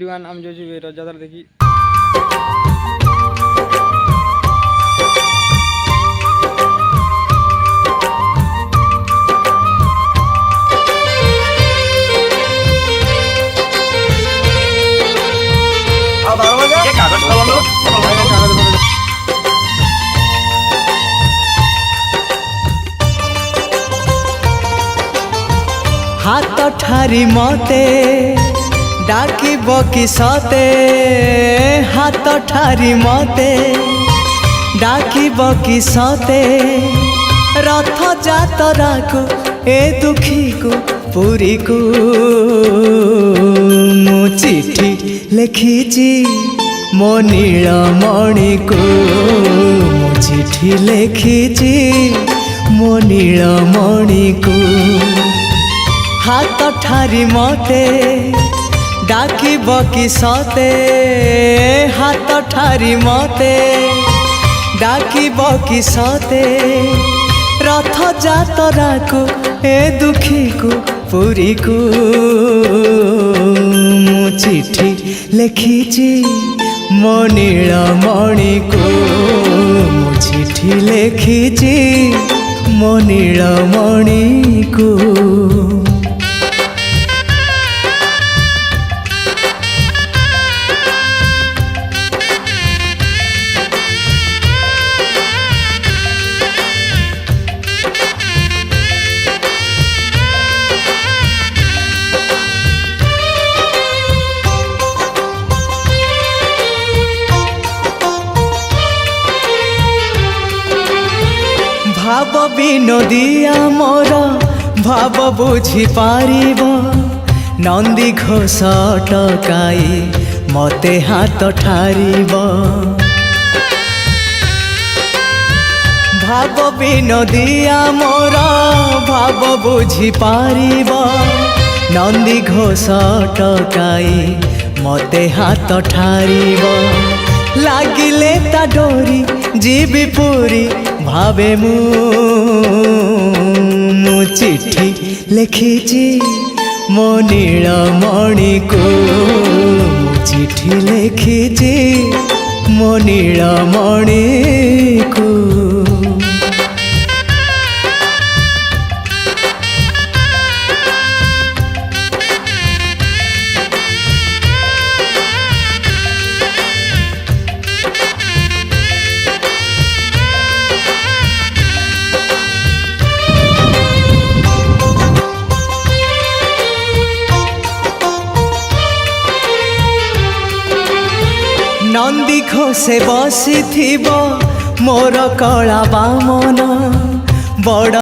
Everyone हम जो रजादार देखी हाथ ठारी मते डाकिब कि सते हाथ ठारी मते डाकिब कि सते रथ जातरा को ए दुखी को पुरी को मु चिठी लिखिची मो नीलमणि को मु चिठी लिखिची मो नीलमणि को हाथ ठारी मते डाकिब कि सते हाथ ठारी मते डाकिब कि सते रथ जातरा को ए दुखी को पुरी को मु चिठी लिखिची मो नीलमणि को मु चिठी लिखिची मो नीलमणि को। भाव विनोदिया मोर भाव बुझी पारिब नंदी घोष टकाई मते हाथ ठारिब भाव विनोदिया मोर भाव बुझी पारिब नंदी घोष टकाई मते हाथ ठारिब लागिले ता डोरी जीवी पूरी भावे मु चिठी लिखिची मो नीलमणि को मु चिठी लिखिची मो नीलमणि को। नंदी घोषे बसी मोर कला बामन बड़